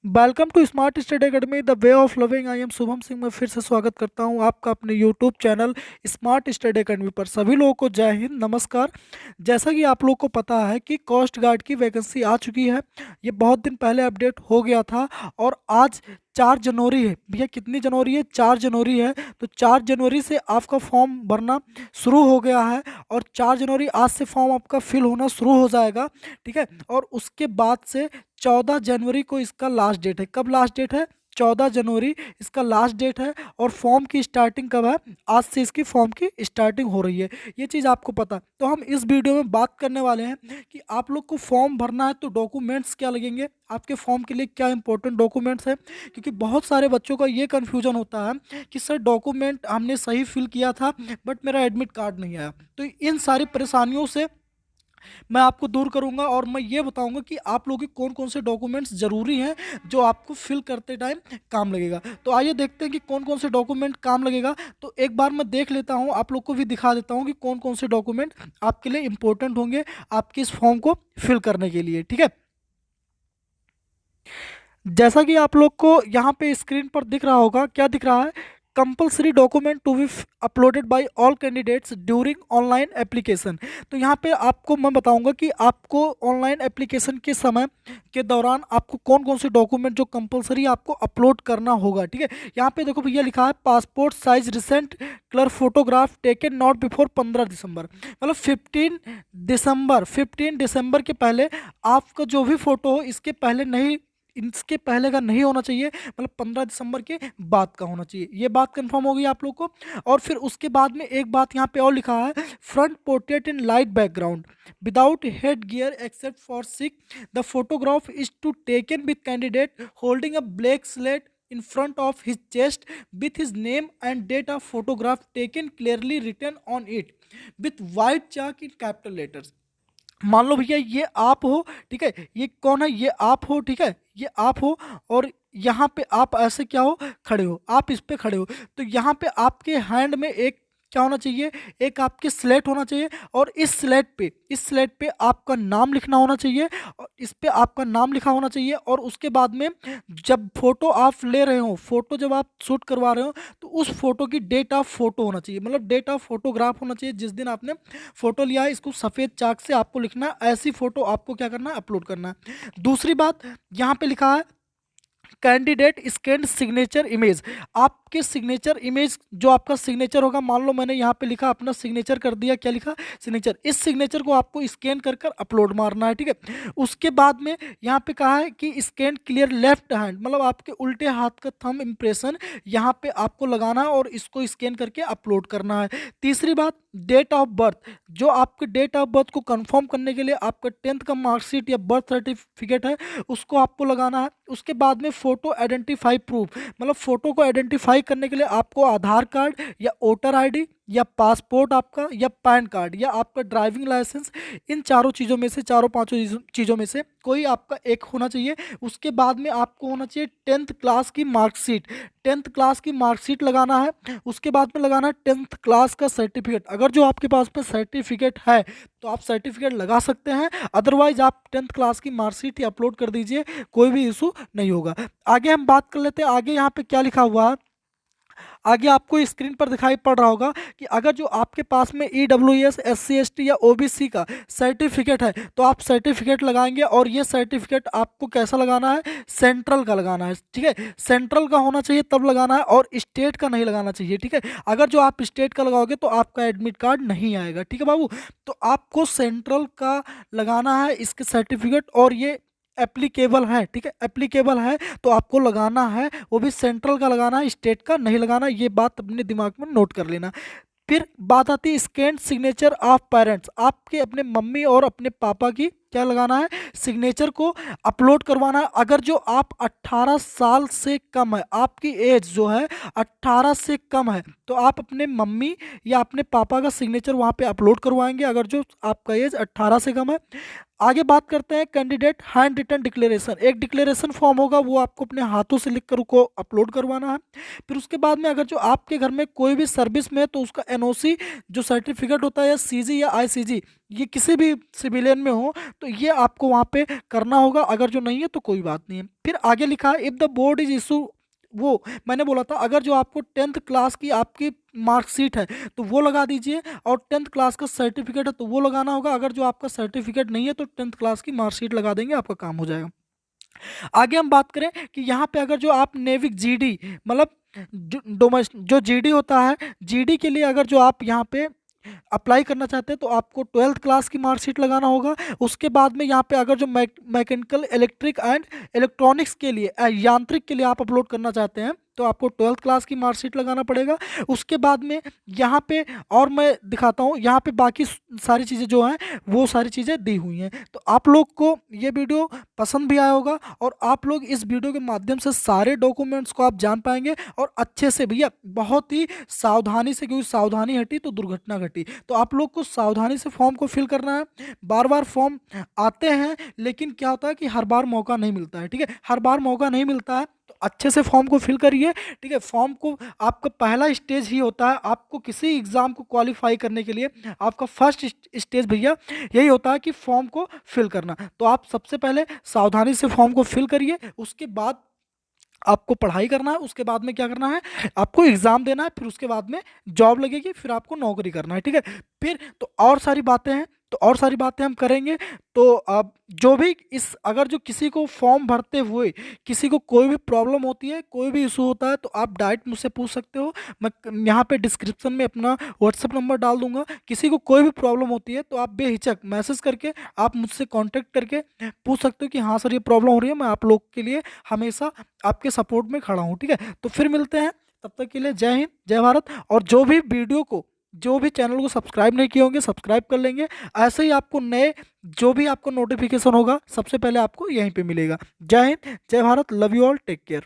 Welcome to smart study academy the way of loving. I am Shubham Singh. मैं फिर से स्वागत करता हूं आपका अपने YouTube channel smart study academy पर। सभी लोगों को जय हिंद, नमस्कार। जैसा कि आप लोग को पता है कि कोस्ट गार्ड की वैकेंसी आ चुकी है। ये बहुत दिन पहले अपडेट हो गया था और आज 4 जनवरी है। भैया कितनी जनवरी है? 4 जनवरी है। तो 4 जनवरी से आपका फॉर्म भरना शुरू हो गया है और 4 जनवरी आज से फॉर्म आपका फिल होना शुरू हो जाएगा। ठीक है। और उसके बाद से 14 जनवरी को इसका लास्ट डेट है। कब लास्ट डेट है? 14 जनवरी इसका लास्ट डेट है। और फॉर्म की स्टार्टिंग कब है? आज से इसकी फॉर्म की स्टार्टिंग हो रही है। ये चीज़ आपको पता है। तो हम इस वीडियो में बात करने वाले हैं कि आप लोग को फॉर्म भरना है तो डॉक्यूमेंट्स क्या लगेंगे, आपके फॉर्म के लिए क्या इंपॉर्टेंट डॉक्यूमेंट्स हैं। क्योंकि बहुत सारे बच्चों का ये कन्फ्यूजन होता है कि सर डॉक्यूमेंट हमने सही फिल किया था बट मेरा एडमिट कार्ड नहीं आया। तो इन सारी परेशानियों से मैं आपको दूर करूंगा और मैं ये बताऊंगा कि आप लोगों के कौन कौन से डॉक्यूमेंट्स ज़रूरी हैं जो आपको फिल करते टाइम काम लगेगा। तो आइए देखते हैं कि कौन कौन से डॉक्यूमेंट काम लगेगा। तो एक बार मैं देख लेता हूं, आप लोग को भी दिखा देता हूं कि कौन कौन से डॉक्यूमेंट आपके लिए इंपॉर्टेंट होंगे आपके इस फॉर्म को फिल करने के लिए। ठीक है। जैसा कि आप लोग को यहाँ पे स्क्रीन पर दिख रहा होगा, क्या दिख रहा है? Compulsory document to be uploaded by all candidates during online application. तो यहाँ पे आपको मैं बताऊंगा कि आपको ऑनलाइन एप्लीकेशन के समय के दौरान आपको कौन कौन से डॉक्यूमेंट जो कंपलसरी आपको अपलोड करना होगा। ठीक है। यहाँ पे देखो भैया लिखा है passport size recent colour photograph taken not before 15 दिसंबर। मतलब 15 दिसंबर के पहले आपका जो भी फोटो हो इसके पहले नहीं, इसके पहले का नहीं होना चाहिए। मतलब 15 दिसंबर के बाद का होना चाहिए। ये बात कंफर्म होगी आप लोग को। और फिर उसके बाद में एक बात यहाँ पे और लिखा है, front portrait in light background without headgear except for Sikh. The photograph is to taken with candidate holding a black slate in front of his chest with his name and date of photograph taken clearly written on it with white chalk in capital letters। मान लो भैया ये आप हो। ठीक है। ये कौन है? ये आप हो। ठीक है। ये आप हो और यहाँ पे आप ऐसे क्या हो? खड़े हो। आप इस पे खड़े हो तो यहाँ पे आपके हैंड में एक क्या होना चाहिए? एक आपके स्लेट होना चाहिए और इस स्लेट पे आपका नाम लिखना होना चाहिए और इस पे आपका नाम लिखा होना चाहिए। और उसके बाद में जब फोटो आप ले रहे हो, फोटो जब आप शूट करवा रहे हो तो उस फोटो की डेट ऑफ फोटो होना चाहिए। मतलब डेट ऑफ फोटोग्राफ होना चाहिए जिस दिन आपने फोटो लिया है। इसको सफ़ेद चाक से आपको लिखना है। ऐसी फोटो आपको क्या करना है? अपलोड करना है। दूसरी बात यहाँ पे लिखा है कैंडिडेट स्कैन सिग्नेचर इमेज। आपके सिग्नेचर इमेज जो आपका सिग्नेचर होगा, मान लो मैंने यहाँ पे लिखा अपना सिग्नेचर कर दिया। क्या लिखा? सिग्नेचर। इस सिग्नेचर को आपको स्कैन कर कर अपलोड मारना है। ठीक है। उसके बाद में यहाँ पे कहा है कि स्कैन क्लियर लेफ्ट हैंड, मतलब आपके उल्टे हाथ का थंब इम्प्रेशन यहाँ पे आपको लगाना है और इसको स्कैन करके अपलोड करना है। तीसरी बात, डेट ऑफ बर्थ। जो आपके डेट ऑफ बर्थ को कंफर्म करने के लिए आपका 10th का मार्कशीट या बर्थ सर्टिफिकेट है उसको आपको लगाना है। उसके बाद में फोटो आइडेंटिफाई प्रूफ, मतलब फोटो को आइडेंटिफाई करने के लिए आपको आधार कार्ड या वोटर आईडी या पासपोर्ट आपका या पैन कार्ड या आपका ड्राइविंग लाइसेंस, इन चारों चीज़ों में से, चारों पांचों चीज़ों में से कोई आपका एक होना चाहिए। उसके बाद में आपको होना चाहिए 10th क्लास की मार्कशीट। 10th क्लास की मार्कशीट लगाना है। उसके बाद में लगाना है 10th क्लास का सर्टिफिकेट। अगर जो आपके पास में सर्टिफिकेट है तो आप सर्टिफिकेट लगा सकते हैं, अदरवाइज आप 10th क्लास की मार्कशीट ही अपलोड कर दीजिए, कोई भी इशू नहीं होगा। आगे हम बात कर लेते हैं। आगे यहाँ पे क्या लिखा हुआ है? आगे आपको स्क्रीन पर दिखाई पड़ रहा होगा कि अगर जो आपके पास में EWS SC ST या OBC का सर्टिफिकेट है तो आप सर्टिफिकेट लगाएंगे। और ये सर्टिफिकेट आपको कैसा लगाना है? सेंट्रल का लगाना है। ठीक है। सेंट्रल का होना चाहिए तब लगाना है और स्टेट का नहीं लगाना चाहिए। ठीक है। अगर जो आप स्टेट का लगाओगे तो आपका एडमिट कार्ड नहीं आएगा। ठीक है बाबू। तो आपको सेंट्रल का लगाना है इसके सर्टिफिकेट और ये एप्लीकेबल है। ठीक है। एप्लीकेबल है तो आपको लगाना है, वो भी सेंट्रल का लगाना है, स्टेट का नहीं लगाना। ये बात अपने दिमाग में नोट कर लेना। फिर बात आती है स्कैन सिग्नेचर ऑफ पेरेंट्स। आपके अपने मम्मी और अपने पापा की क्या लगाना है? सिग्नेचर को अपलोड करवाना है। अगर जो आप 18 साल से कम है, आपकी एज जो है 18 से कम है, तो आप अपने मम्मी या अपने पापा का सिग्नेचर वहाँ पे अपलोड करवाएंगे अगर जो आपका एज 18 से कम है। आगे बात करते हैं कैंडिडेट हैंड रिटन डिक्लेरेशन। एक डिक्लेरेशन फॉर्म होगा वो आपको अपने हाथों से लिख कर उसको अपलोड करवाना है। फिर उसके बाद में अगर जो आपके घर में कोई भी सर्विस में है तो उसका NOC जो सर्टिफिकेट होता है या CG या ICG ये किसी भी सिविलियन में हो, तो ये आपको वहाँ पे करना होगा, अगर जो नहीं है तो कोई बात नहीं है। फिर आगे लिखा है if the board is issue, वो मैंने बोला था अगर जो आपको 10th क्लास की आपकी मार्कशीट है तो वो लगा दीजिए, और 10th क्लास का सर्टिफिकेट है तो वो लगाना होगा। अगर जो आपका सर्टिफिकेट नहीं है तो 10th क्लास की मार्कशीट लगा देंगे, आपका काम हो जाएगा। आगे हम बात करें कि यहाँ पे अगर जो आप नेविक जीडी, मतलब जो जीडी होता है, जीडी के लिए अगर जो आप यहाँ पे अप्लाई करना चाहते हैं तो आपको 12th क्लास की मार्कशीट लगाना होगा। उसके बाद में यहाँ पे अगर जो मैकेनिकल, इलेक्ट्रिक एंड इलेक्ट्रॉनिक्स के लिए, यांत्रिक के लिए आप अपलोड करना चाहते हैं तो आपको 12th क्लास की मार्कशीट लगाना पड़ेगा। उसके बाद में यहाँ पे, और मैं दिखाता हूँ यहाँ पे बाकी सारी चीज़ें जो हैं वो सारी चीज़ें दी हुई हैं। तो आप लोग को ये वीडियो पसंद भी आया होगा, और आप लोग इस वीडियो के माध्यम से सारे डॉक्यूमेंट्स को आप जान पाएंगे, और अच्छे से भैया बहुत ही सावधानी से, क्योंकि सावधानी हटी तो दुर्घटना घटी। तो आप लोग को सावधानी से फॉर्म को फिल करना है। बार बार फॉर्म आते हैं, लेकिन क्या होता है कि हर बार मौका नहीं मिलता है, ठीक है, हर बार मौका नहीं मिलता है, तो अच्छे से फॉर्म को फिल करिए, ठीक है। फॉर्म को, आपका पहला स्टेज ही होता है, आपको किसी एग्ज़ाम को क्वालिफाई करने के लिए आपका फर्स्ट स्टेज भैया यही होता है कि फॉर्म को फिल करना। तो आप सबसे पहले सावधानी से फॉर्म को फिल करिए, उसके बाद आपको पढ़ाई करना है, उसके बाद में क्या करना है, आपको एग्ज़ाम देना है, फिर उसके बाद में जॉब लगेगी, फिर आपको नौकरी करना है, ठीक है। फिर तो और सारी बातें हैं, तो और सारी बातें हम करेंगे। तो अब जो भी इस, अगर जो किसी को फॉर्म भरते हुए किसी को कोई भी प्रॉब्लम होती है, कोई भी इशू होता है, तो आप डायरेक्ट मुझसे पूछ सकते हो। मैं यहाँ पे डिस्क्रिप्शन में अपना व्हाट्सअप नंबर डाल दूंगा। किसी को कोई भी प्रॉब्लम होती है तो आप बेहिचक मैसेज करके आप मुझसे कांटेक्ट करके पूछ सकते हो कि हाँ सर ये प्रॉब्लम हो रही है, मैं आप लोग के लिए हमेशा आपके सपोर्ट में खड़ा हूँ, ठीक है। तो फिर मिलते हैं, तब तक के लिए जय हिंद, जय भारत। और जो भी वीडियो को, जो भी चैनल को सब्सक्राइब नहीं किए होंगे सब्सक्राइब कर लेंगे। ऐसे ही आपको नए जो भी आपको नोटिफिकेशन होगा सबसे पहले आपको यहीं पे मिलेगा। जय हिंद, जय Bharat, love you all, take care.